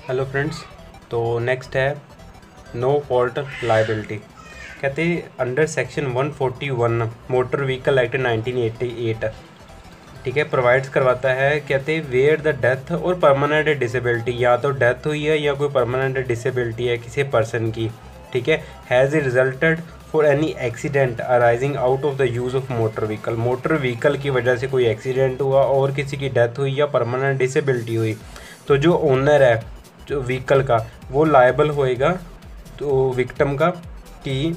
Hello friends. तो next है no fault liability. कहते हैं under section 141 motor vehicle act 1988, ठीक है, प्रोवाइड्स करवाता है। कहते हैं वेयर द डेथ और परमानेंट डिसेबिलिटी, या तो डेथ हुई है या कोई परमानेंट डिसेबिलिटी है किसी पर्सन की, ठीक है, has a resulted for any accident arising out of the use of motor vehicle. Motor vehicle की वजह से कोई एक्सीडेंट हुआ और किसी की डेथ हुई या परमानेंट डिसेबिलिटी हुई, तो जो ओनर है जो व्हीकल का वो लायबल होएगा तो विक्टिम का, कि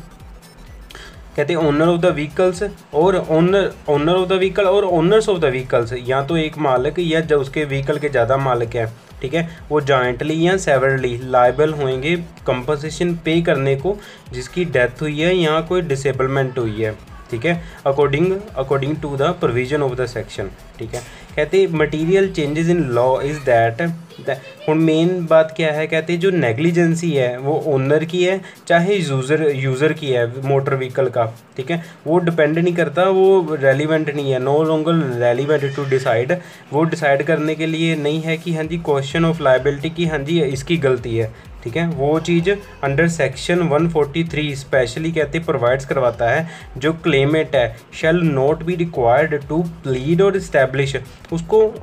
कहते हैं ओनर ऑफ द व्हीकल्स और ओनर ऑफ द व्हीकल और ओनर्स ऑफ द व्हीकल्स, या तो एक मालिक या जो उसके व्हीकल के ज़्यादा मालिक हैं, ठीक है, वो जॉइंटली या सेवरली लायबल होंगे कंपनसेशन पे करने को जिसकी डेथ हुई है या कोई डिसेबलमेंट हुई है, ठीक है, according to the provision of the section, ठीक है। कहते material changes in law is that हम मेन बात क्या है, कहते जो नेग्लिजेंसी है वो ओनर की है चाहे यूज़र की है मोटर व्हीकल का, ठीक है, वो डिपेंड नहीं करता, वो रेलिवेंट नहीं है, no longer relevant to decide, वो डिसाइड करने के लिए नहीं है कि हाँ जी क्वेश्चन ऑफ लाइबिलिटी की हाँ जी इसकी गलती है, ठीक है। वो चीज़ अंडर सेक्शन 143 स्पेशली कहते प्रोवाइड्स करवाता है, जो क्लेमेंट है shall not be required to plead और इस्टेब्लिश, उसको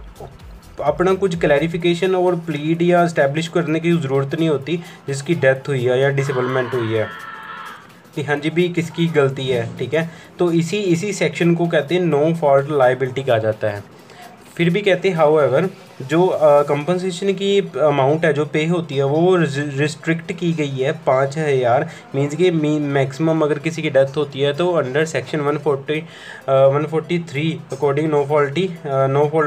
अपना कुछ क्लैरिफिकेशन और प्लीड या इस्टेब्लिश करने की ज़रूरत नहीं होती जिसकी डेथ हुई है या डिसेबलमेंट हुई है कि हाँ जी भी किसकी गलती है, ठीक है। तो इसी सेक्शन को कहते हैं नो फॉल्ट लाइबिलिटी कहा जाता है। फिर भी कहते हैं हाउएवर जो कंपनसेशन की अमाउंट है जो पे होती है वो रिस्ट्रिक्ट की गई है 5,000, मीन्स कि मैक्सिमम अगर किसी की डेथ होती है तो under section 143 according no fault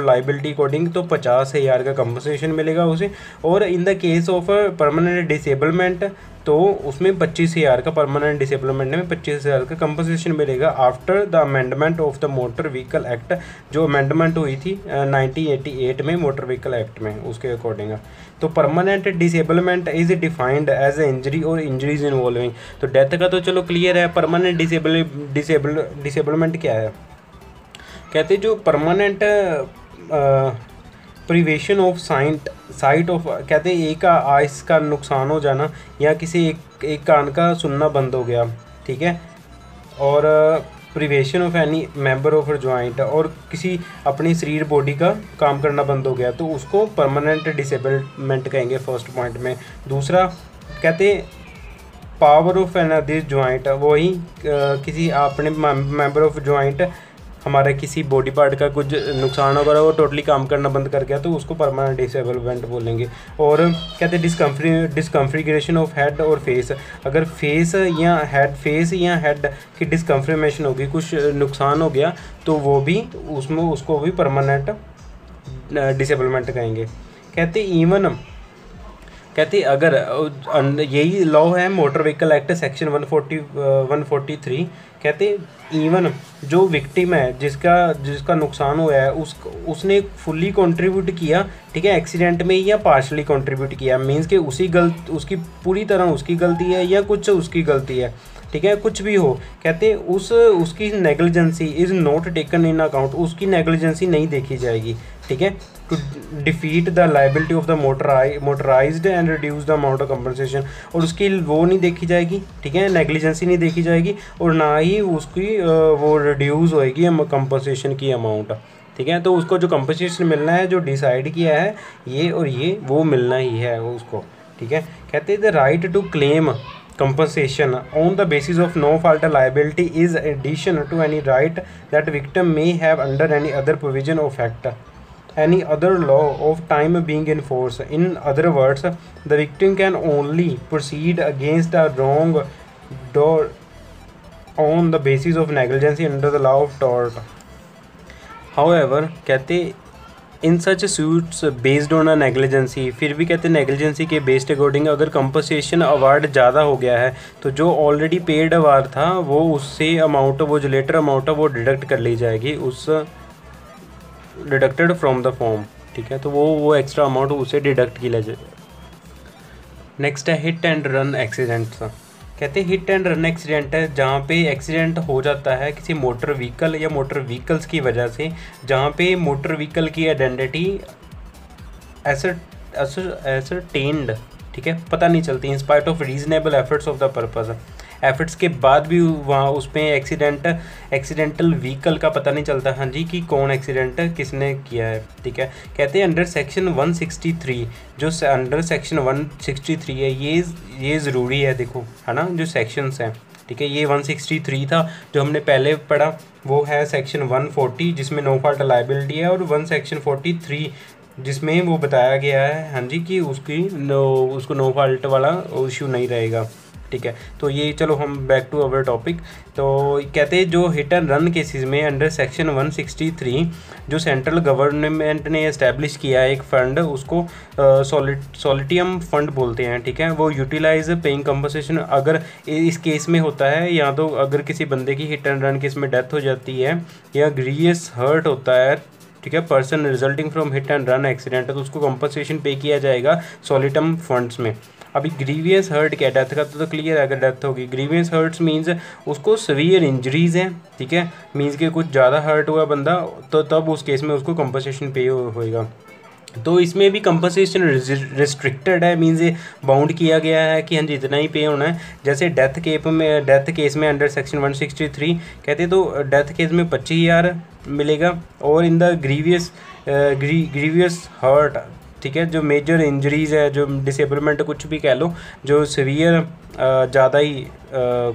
liability according तो 50,000 का कंपनसेशन मिलेगा उसे, और in the case of permanent disablement तो उसमें 25,000 का, परमानेंट डिसेबलमेंट में 25,000 का कंपनसेशन मिलेगा after the amendment of the motor vehicle act, जो अमेंडमेंट हुई थी 1988 में मोटर व्हीकल एक्ट में, उसके अकॉर्डिंग। तो permanent disablement is defined as a injury और इंजरीज इन्वॉल्विंग, तो डेथ का तो चलो क्लियर है, परमानेंट डिसेबलमेंट क्या है। कहते जो permanent prevention of site of, कहते हैं एक आइस का नुकसान हो जाना या किसी एक कान का सुनना बंद हो गया, ठीक है, और prevention of any member of joint, और किसी अपनी शरीर बॉडी का काम करना बंद हो गया तो उसको परमानेंट डिसेबलमेंट कहेंगे फर्स्ट पॉइंट में। दूसरा कहते पावर ऑफ एन जॉइंट, वही किसी अपने मेंबर ऑफ जॉइंट हमारा किसी बॉडी पार्ट का कुछ नुकसान होगा वो टोटली काम करना बंद कर गया तो उसको परमानेंट डिसेबलमेंट बोलेंगे। और कहते हैं डिस्कम्फ्रिगरेशन ऑफ हेड और फेस, अगर फेस या हेड की डिस्कम्फ्रिमेशन होगी, कुछ नुकसान हो गया तो वो भी उसमें उसको भी परमानेंट डिसेबलमेंट कहेंगे। कहते अगर यही लॉ है मोटर व्हीकल एक्ट सेक्शन 143, कहते इवन जो विक्टिम है जिसका नुकसान हुआ है उसने फुल्ली कंट्रीब्यूट किया, ठीक है, एक्सीडेंट में या पार्शली कंट्रीब्यूट किया, मींस कि उसकी पूरी तरह उसकी गलती है या कुछ उसकी गलती है, ठीक है, कुछ भी हो, कहते उसकी negligence is not taken in account, उसकी नेग्लिजेंसी नहीं देखी जाएगी, ठीक है, to defeat the liability of the motorised and reduce the amount of compensation, और उसकी वो नहीं देखी जाएगी, ठीक है, नेग्लिजेंसी नहीं देखी जाएगी, और ना ही उसकी वो रिड्यूस होएगी कंपनसेशन की अमाउंट, ठीक है। तो उसको जो कंपनसेशन मिलना है जो डिसाइड किया है ये और ये वो मिलना ही है उसको, ठीक है। कहते हैं the right to claim compensation on the basis of no fault liability is addition to any right that victim may have under any other provision of act, any other law of time being in force. In other words, the victim can only proceed against a wrong on the basis of negligence under the law of tort. However, कहते in such suits based on a negligence, फिर भी कहते हैं negligence के based according अगर compensation award ज़्यादा हो गया है तो जो ऑलरेडी पेड अवार्ड था वो उससे अमाउंट, वो जो लेटर अमाउंट है वो डिडक्ट कर ली जाएगी, उस डिडक्टेड फ्रॉम द फॉर्म, ठीक है, तो वो एक्स्ट्रा अमाउंट उसे डिडक्ट किया जाएगा। नेक्स्ट है हिट एंड रन एक्सीडेंट्स। कहते हैं हिट एंड रन एक्सीडेंट है जहाँ पे एक्सीडेंट हो जाता है किसी मोटर व्हीकल या मोटर व्हीकल्स की वजह से, जहाँ पे मोटर व्हीकल की आइडेंटिटी असरटेन्ड, ठीक है, पता नहीं चलती, in spite of reasonable efforts of the purpose, efforts के बाद भी वहाँ उसमें एक्सीडेंटल व्हीकल का पता नहीं चलता, हाँ जी, कि कौन एक्सीडेंट किसने किया है, ठीक है। कहते हैं अंडर सेक्शन 163, जो अंडर सेक्शन 163 है, ये ज़रूरी है, देखो है ना, जो सेक्शंस हैं, ठीक है। ये 163 था जो हमने पहले पढ़ा, वो है सेक्शन 140 जिसमें नो फॉल्ट लायबिलिटी है, और सेक्शन 43 जिसमें वो बताया गया है, हाँ जी, कि उसको नो फॉल्ट वाला इशू नहीं रहेगा, ठीक है। तो ये चलो हम बैक टू अवर टॉपिक। तो कहते हैं जो हिट एंड रन केसेस में अंडर सेक्शन 163 जो सेंट्रल गवर्नमेंट ने इस्टेब्लिश किया है एक फ़ंड, उसको सॉलिटियम फंड बोलते हैं, ठीक है। वो यूटिलाइज पेइंग कंपनसेशन अगर इस केस में होता है, या तो अगर किसी बंदे की हिट एंड रन केस में डेथ हो जाती है या ग्रीवियस हर्ट होता है, ठीक है, person resulting from hit and run accident, तो उसको कंपनसेशन पे किया जाएगा सॉलिटम फंड्स में। अभी ग्रीवियस हर्ट क्या, डेथ का तो क्लियर है, अगर डेथ होगी। ग्रीवियस हर्ट्स मीन्स उसको सीवियर इंजरीज हैं, ठीक है, मीन्स कि कुछ ज़्यादा हर्ट हुआ बंदा, तो तब उस केस में उसको कंपनसेशन पे होएगा। तो इसमें भी कंपनसेशन रिस्ट्रिक्टेड है, मीन्स बाउंड किया गया है कि हाँ जी इतना ही पे होना है। जैसे डेथ केस में अंडर सेक्शन 163 कहते हैं तो डेथ केस में 25,000 मिलेगा, और इन द ग्रीवियस हर्ट, ठीक है, जो मेजर इंजरीज़ है, जो डिसेबलमेंट कुछ भी कह लो, जो सीवियर ज़्यादा ही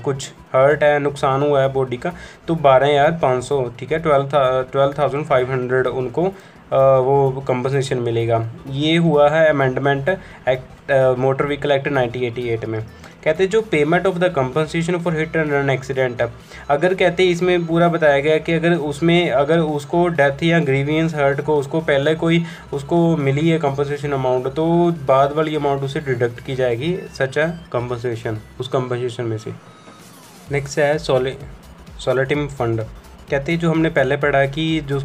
कुछ हर्ट है, नुकसान हुआ है बॉडी का, तो 12,500, ठीक है, 12,500 उनको वो कंपनसेशन मिलेगा। ये हुआ है amendment act motor vehicle act 1988 में। कहते हैं जो payment of the compensation for hit and run accident, अगर कहते हैं इसमें पूरा बताया गया कि अगर उसको डेथ या ग्रीवियंस हर्ट को उसको पहले कोई उसको मिली है कंपनसेशन अमाउंट, तो बाद वाली अमाउंट उसे डिडक्ट की जाएगी सच है कंपनसेशन, उस कंपनसेशन में से। नेक्स्ट है सॉलिटिम फंड। कहते हैं जो हमने पहले पढ़ा कि जो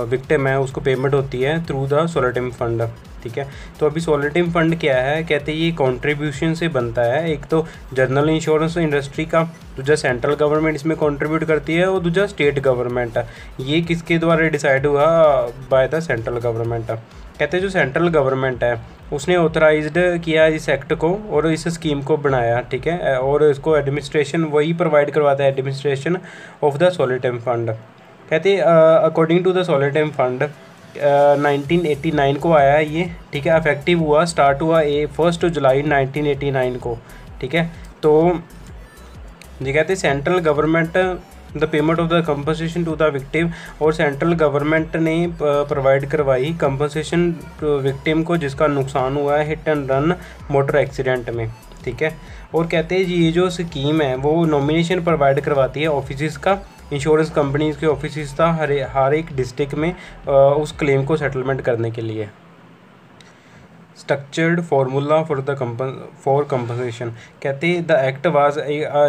विक्टिम है उसको पेमेंट होती है थ्रू द सॉलिटिम फंड, ठीक है। तो अभी सॉलिटिम फंड क्या है, कहते हैं ये कंट्रीब्यूशन से बनता है, एक तो जनरल इंश्योरेंस इंडस्ट्री का, दूसरा सेंट्रल गवर्नमेंट इसमें कंट्रीब्यूट करती है, और दूसरा स्टेट गवर्नमेंट। ये किसके द्वारा डिसाइड हुआ, बाय द सेंट्रल गवर्नमेंट। कहते हैं जो सेंट्रल गवर्नमेंट है उसने ऑथराइज्ड किया इस एक्ट को और इस स्कीम को बनाया, ठीक है, और इसको एडमिनिस्ट्रेशन वही प्रोवाइड करवाता है, एडमिनिस्ट्रेशन ऑफ द सॉलिटिम फंड। कहते अकॉर्डिंग टू द सॉलिटिम फंड 1989 को आया है ये, ठीक है, इफेक्टिव हुआ, स्टार्ट हुआ 1 जुलाई 1989 को, ठीक है। तो ये कहते central government the payment of the compensation to the victim, और सेंट्रल गवर्नमेंट ने प्रोवाइड करवाई कंपनसेशन विक्टिम को जिसका नुकसान हुआ है hit and run motor accident में, ठीक है। और कहते हैं ये जो स्कीम है वो नॉमिनेशन प्रोवाइड करवाती है ऑफिस का, इंश्योरेंस कंपनीज के ऑफिस था हर एक डिस्ट्रिक्ट में उस क्लेम को सेटलमेंट करने के लिए। Structured formula for compensation. कहते द एक्ट वाज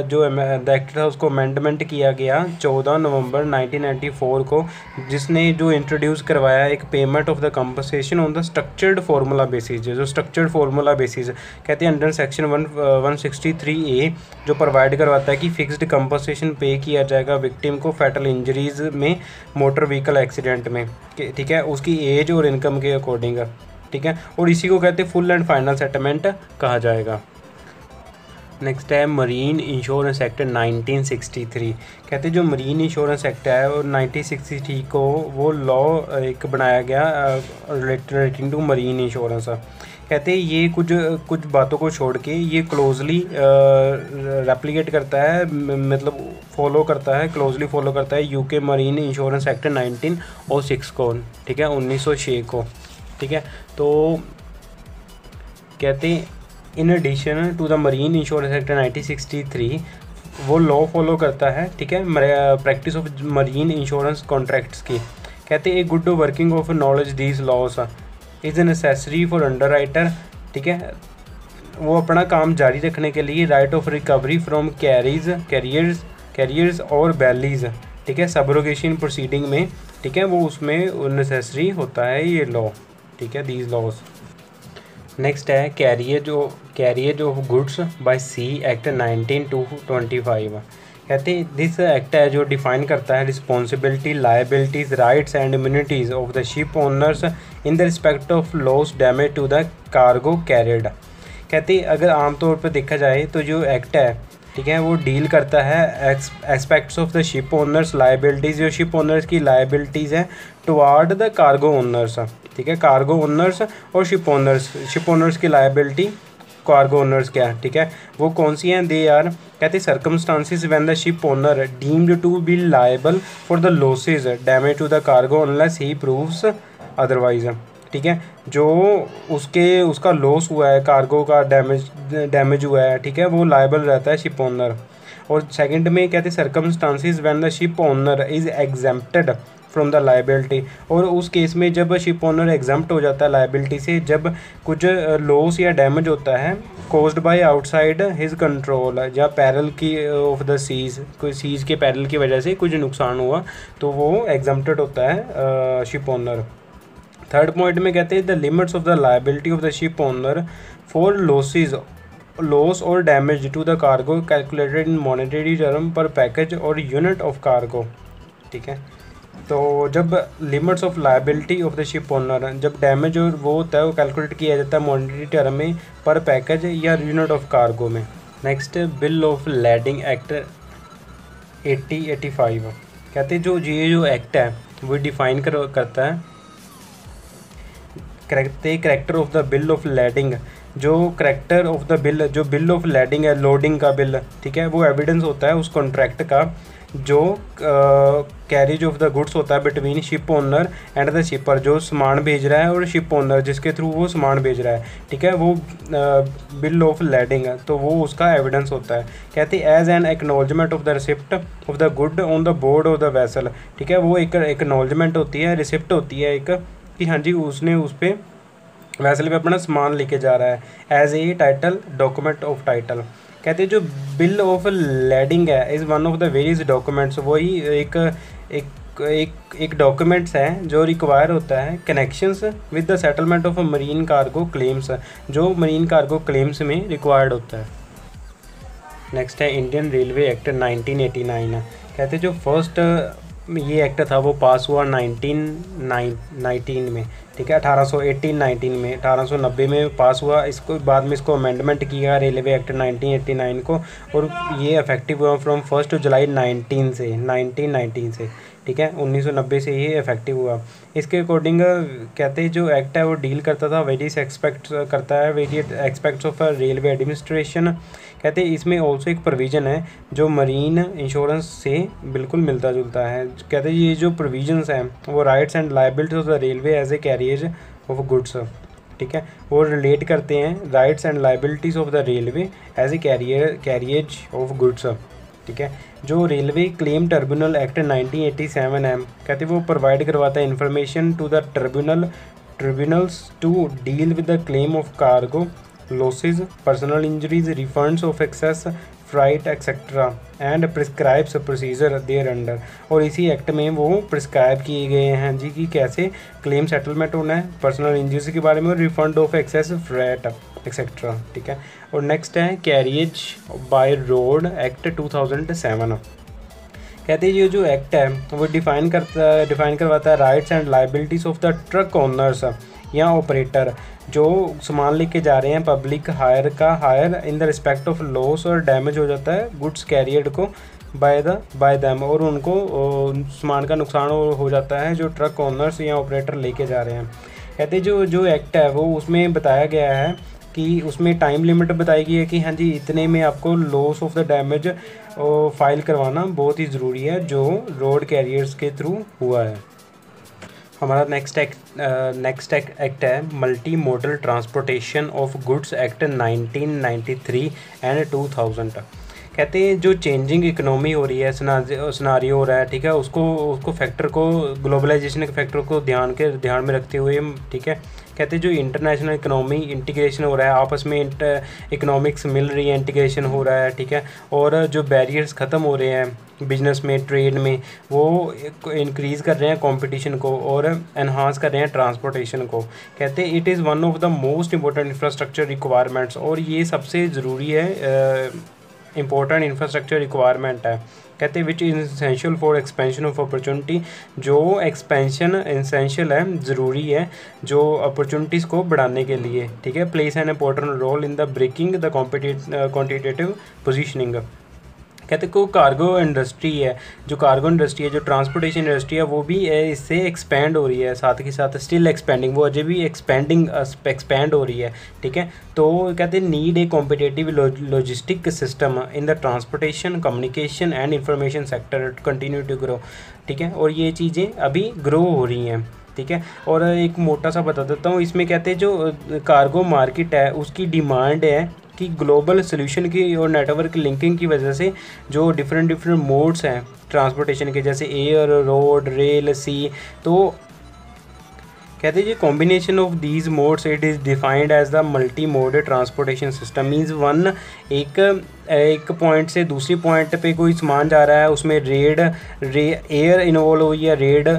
जो द एक्ट था उसको अमेंडमेंट किया गया 14 नवंबर 1994 को, जिसने जो इंट्रोड्यूस करवाया एक payment of the compensation on the structured formula basis. जो स्ट्रक्चर्ड फार्मूला बेसिस कहते हैं अंडर सेक्शन 163A जो प्रोवाइड करवाता है कि फिक्स्ड कंपनसेशन पे किया जाएगा विक्टिम को फैटल इंजरीज में मोटर व्हीकल एक्सीडेंट में, ठीक है, उसकी एज और इनकम के अकॉर्डिंग, ठीक है। और इसी को कहते हैं फुल एंड फाइनल सेटलमेंट कहा जाएगा। नेक्स्ट है मरीन इंश्योरेंस एक्ट 1963। कहते हैं जो मरीन इंश्योरेंस एक्ट है वो 1963 को वो लॉ एक बनाया गया रिलेटिंग टू मरीन इंश्योरेंस। कहते हैं ये कुछ बातों को छोड़ के ये क्लोजली रेप्लिकेट करता है, मतलब क्लोजली फॉलो करता है यूके मरीन इंश्योरेंस एक्ट 1906 को, ठीक है, 1906 को, ठीक है। तो कहते हैं in addition to the marine insurance act 1963 वो लॉ फॉलो करता है, ठीक है, practice of marine insurance contracts की। कहते हैं a good working of knowledge these laws is necessary for underwriter, ठीक है, वो अपना काम जारी रखने के लिए right of recovery from carriers और बैलीज, ठीक है, सबरोगेशन प्रोसीडिंग में, ठीक है, वो उसमें नेसेसरी होता है ये लॉ, ठीक है, दीज लॉज। नेक्स्ट है कैरियर जो गुड्स बाय सी एक्ट 1925। कहते दिस एक्ट है जो डिफाइन करता है responsibility, liabilities, rights and immunities of the ship owners in the respect of loss damage to the cargo carried. कहते अगर आमतौर पर देखा जाए तो जो एक्ट है, ठीक है, वो डील करता है aspects of the ship owners liabilities, जो शिप ओनर्स की लायबिलिटीज़ हैं टुवार्ड द कार्गो ओनर्स, ठीक है, कार्गो ओनर्स और शिप ओनर्स की लायबिलिटी कार्गो ओनर्स क्या है, ठीक है, वो कौन सी हैं, दे आर, कहते circumstances when the ship owner deemed to be liable for the losses damage to the cargo unless he proves otherwise, ठीक है, जो उसका लॉस हुआ है, कार्गो का डैमेज हुआ है, ठीक है, वो लायबल रहता है शिप ओनर। और सेकंड में कहते circumstances when the ship owner is exempted from the liability, और उस केस में जब शिप ओनर एग्जाम्प्ट हो जाता है लाइबिलिटी से, जब कुछ लॉस या डैमेज होता है caused by outside his control, या पैरल की ऑफ द सीज, कोई सीज के पैरल की वजह से कुछ नुकसान हुआ तो वो एग्जाम्प्टेड होता है शिप ओनर। थर्ड पॉइंट में कहते हैं the limits of the liability of the ship owner for loss और damage to the cargo calculated in monetary term पर पैकेज और यूनिट ऑफ कार्गो, ठीक है। तो जब limits of liability of the ship owner, जब डैमेज और वो होता है वो कैलकुलेट किया जाता है मॉनेटरी टर्म में, पर पैकेज या यूनिट ऑफ कार्गो में। Next bill of lading act 8085, कहते हैं जो एक्ट है वो डिफाइन करता है character of the bill of lading, जो करेक्टर ऑफ द बिल, जो बिल ऑफ लैडिंग है, लोडिंग का बिल, ठीक है, वो एविडेंस होता है उस कॉन्ट्रैक्ट का जो कैरिज ऑफ द गुड्स होता है between ship owner and the शिपर, जो सामान भेज रहा है और शिप ओनर जिसके थ्रू वो सामान भेज रहा है, ठीक है, वो बिल ऑफ लैडिंग है, तो वो उसका एविडेंस होता है। कहते हैं as an acknowledgement of the receipt of the good on the board of the vessel, ठीक है, वो एक एक्नॉलेजमेंट होती है, रिसिप्ट होती है एक, कि हाँ जी उसने उस पर वैसल पे अपना सामान लेके जा रहा है, as a title document of title. कहते हैं जो बिल ऑफ लैडिंग है is one of the various documents, वही एक डॉक्यूमेंट्स है जो रिक्वायर होता है connections with the settlement of marine cargo claims, जो मरीन कार्गो क्लेम्स में रिक्वायर्ड होता है। नेक्स्ट है इंडियन रेलवे एक्ट 1989। कहते हैं जो फर्स्ट ये एक्ट था वो पास हुआ 1919 में, ठीक है, 1819 में, 1890 में पास हुआ, इसको बाद में इसको अमेंडमेंट किया रेलवे एक्ट 1989 को, और ये इफेक्टिव हुआ फ्रॉम 1 जुलाई 1919 से, ठीक है, 1990 से ये इफेक्टिव हुआ। इसके अकॉर्डिंग कहते हैं जो एक्ट है वो डील करता था various aspects of railway administration. कहते हैं इसमें ऑल्सो एक प्रोविज़न है जो मरीन इंश्योरेंस से बिल्कुल मिलता जुलता है। कहते हैं ये जो प्रोविजंस हैं वो rights and liabilities of the railway as a carriage of goods, ठीक है, वो रिलेट करते हैं rights and liabilities of the railway as a carriage of goods, ठीक है। जो रेलवे क्लेम ट्रिब्यूनल एक्ट 1987 है, कहते वो प्रोवाइड करवाता है information to the tribunals to deal with the claim of cargo losses, personal injuries, refunds of excess freight etcetera and prescribes procedure thereunder. और इसी एक्ट में वो प्रिस्क्राइब किए गए हैं जी कि कैसे क्लेम सेटलमेंट होना है, पर्सनल इंजरीज के बारे में, और refund of excess freight etcetera, ठीक है। और नेक्स्ट है कैरियज बाय रोड एक्ट 2007। कहते हैं ये जो एक्ट है वो डिफाइन करवाता है rights and liabilities of the truck owners या ऑपरेटर जो सामान लेके जा रहे हैं public hire in the respect of loss और डैमेज हो जाता है गुड्स कैरियड को बाय दैम, और उनको सामान का नुकसान हो जाता है जो ट्रक ओनर्स या ऑपरेटर लेके जा रहे हैं। कहते हैं जो एक्ट है वो उसमें बताया गया है कि उसमें टाइम लिमिट बताई गई है कि हाँ जी इतने में आपको loss of the damage file करवाना बहुत ही ज़रूरी है जो रोड कैरियर्स के थ्रू हुआ है। हमारा नेक्स्ट एक्ट है multi modal transportation of goods act 1993 and 2000। कहते हैं जो चेंजिंग इकोनॉमी हो रही है, सिनारियो हो रहा है, ठीक है, उसको फैक्टर को, ग्लोबलाइजेशन के फैक्टर को ध्यान में रखते हुए, ठीक है, कहते हैं जो इंटरनेशनल इकोनॉमी इंटीग्रेशन हो रहा है, आपस में इकोनॉमिक्स मिल रही है, इंटीग्रेशन हो रहा है, ठीक है, और जो बैरियर्स ख़त्म हो रहे हैं बिजनेस में, ट्रेड में, वो इंक्रीज़ कर रहे हैं कंपटीशन को और एनहांस कर रहे हैं ट्रांसपोर्टेशन को। कहते हैं it is one of the most important infrastructure requirements, और ये सबसे ज़रूरी है इंपॉर्टेंट इंफ्रास्ट्रक्चर रिक्वायरमेंट है। कहते हैं which is essential for expansion of opportunity, जो एक्सपेंशन इसेंशियल है, ज़रूरी है जो अपॉर्चुनिटीज़ को बढ़ाने के लिए, ठीक है। Place an important role in the breaking the quantitative positioning. कहते को कार्गो इंडस्ट्री है, जो कार्गो इंडस्ट्री है, जो ट्रांसपोर्टेशन इंडस्ट्री है, वो भी इससे एक्सपेंड हो रही है, साथ के साथ स्टिल एक्सपेंडिंग, वो अजय भी एक्सपेंड हो रही है, ठीक है। तो कहते हैं need a competitive logistic system in the transportation communication and information sector continue to grow, ठीक है। और ये चीज़ें अभी ग्रो हो रही हैं, ठीक है। और एक मोटा सा बता देता हूँ इसमें, कहते हैं जो कार्गो मार्केट है उसकी डिमांड है कि ग्लोबल सोल्यूशन की और नेटवर्क लिंकिंग की वजह से जो डिफरेंट मोड्स हैं ट्रांसपोर्टेशन के, जैसे एयर, रोड, रेल, सी, तो कहते हैं combination of these modes it is defined as the multi mode transportation system. Means one एक पॉइंट से दूसरी पॉइंट पे कोई सामान जा रहा है, उसमें एयर इन्वॉल्व हुई है, रेल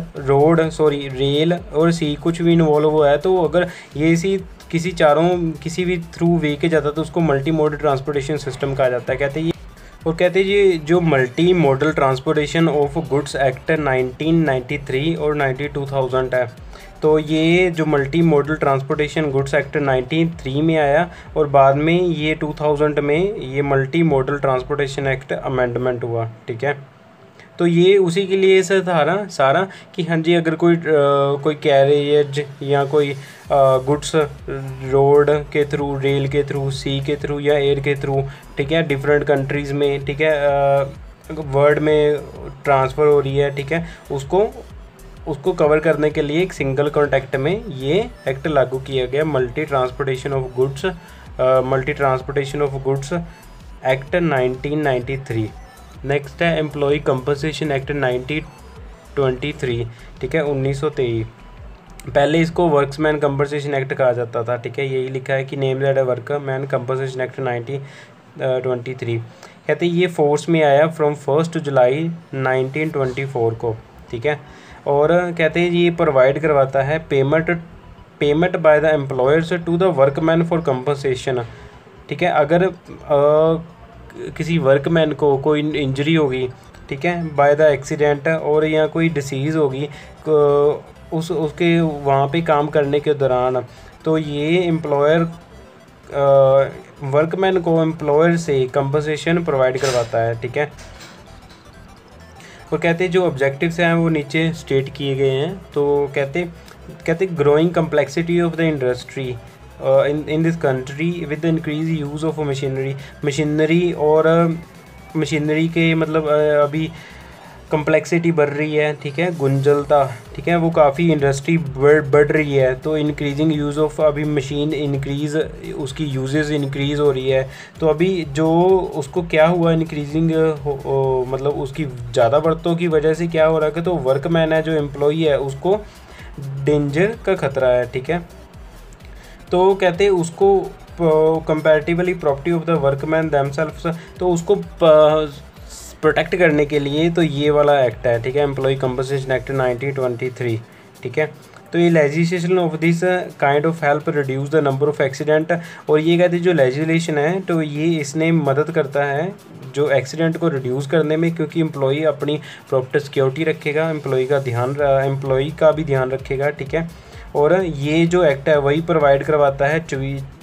और सी कुछ भी इन्वॉल्व हुआ है, तो अगर ये किसी भी थ्रू वे के जाता है तो उसको मल्टी मोड ट्रांसपोर्टेशन सिस्टम कहा जाता है। कहते हैं ये जो multi modal transportation of goods act 1993 और 2000 है, तो ये जो multi modal transportation goods act 93 में आया और बाद में ये 2000 में ये multi modal transportation act amendment हुआ, ठीक है। तो ये उसी के लिए सारा कि हाँ जी, अगर कोई कैरियज या कोई गुड्स रोड के थ्रू, रेल के थ्रू, सी के थ्रू या एयर के थ्रू, ठीक है, डिफरेंट कंट्रीज़ में, ठीक है, वर्ल्ड में ट्रांसफ़र हो रही है, ठीक है, उसको कवर करने के लिए एक सिंगल कॉन्टैक्ट में ये एक्ट लागू किया गया, multi transportation of goods act 1993। Next है एम्प्लॉय कंपनसेशन एक्ट 1923, ठीक है, 1923। पहले इसको वर्क्समैन कंपनसेशन एक्ट कहा जाता था, ठीक है, यही लिखा है कि name that workman compensation act 1923। कहते हैं ये फोर्स में आया फ्रॉम 1 जुलाई 1924 को, ठीक है। और कहते हैं ये प्रोवाइड करवाता है payment by the employers to the workman for compensation, ठीक है। अगर किसी वर्कमैन को कोई इंजरी होगी, ठीक है, बाय द एक्सीडेंट, और या कोई डिसीज़ होगी उसके वहाँ पे काम करने के दौरान, तो ये एम्प्लॉयर वर्कमैन को एम्प्लॉयर से कंपनसेशन प्रोवाइड करवाता है, ठीक है। और कहते हैं जो ऑब्जेक्टिव्स हैं वो नीचे स्टेट किए गए हैं। तो कहते growing complexity of the industry in this country with the increased use of machinery और मशीनरी के मतलब अभी कम्प्लेक्सिटी बढ़ रही है, ठीक है, गुंजलता, ठीक है, वो काफ़ी इंडस्ट्री बढ़ रही है, तो इंक्रीजिंग यूज़ ऑफ अभी मशीन उसकी यूजेस इंक्रीज़ हो रही है। तो अभी जो उसको क्या हुआ इंक्रीजिंग मतलब उसकी ज़्यादा बढ़तों की वजह से क्या हो रहा है कि तो वर्कमैन है, जो एम्प्लॉई है, उसको डेंजर का ख़तरा है, ठीक है। तो कहते हैं उसको comparatively property of the workman themselves, तो उसको प्रोटेक्ट करने के लिए तो ये वाला एक्ट है, ठीक है, एम्प्लॉय कंपनसेशन एक्ट 1923, ठीक है। तो ये legislation of this kind of help reduce the number of accident. और ये कहते हैं जो लेजिस्लेशन है तो ये इसने मदद करता है जो एक्सीडेंट को रिड्यूस करने में, क्योंकि एम्प्लॉई अपनी प्रॉपर सिक्योरिटी रखेगा, एम्प्लॉई का भी ध्यान रखेगा, ठीक है। और ये जो एक्ट है वही प्रोवाइड करवाता है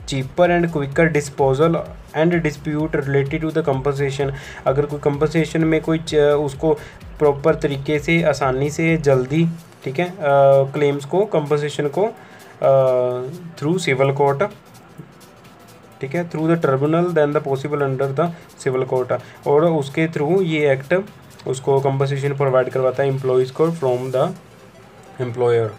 cheaper and quicker disposal and dispute related to the compensation. अगर कोई कंपनसेशन में कोई उसको प्रॉपर तरीके से आसानी से जल्दी, ठीक है, क्लेम्स को कंपनसेशन को थ्रू सिविल कोर्ट, ठीक है, through the tribunal then the possible under the civil court, और उसके थ्रू ये एक्ट उसको कंपनसेशन प्रोवाइड करवाता है एम्प्लॉयज़ को फ्रॉम द एम्प्लॉयर।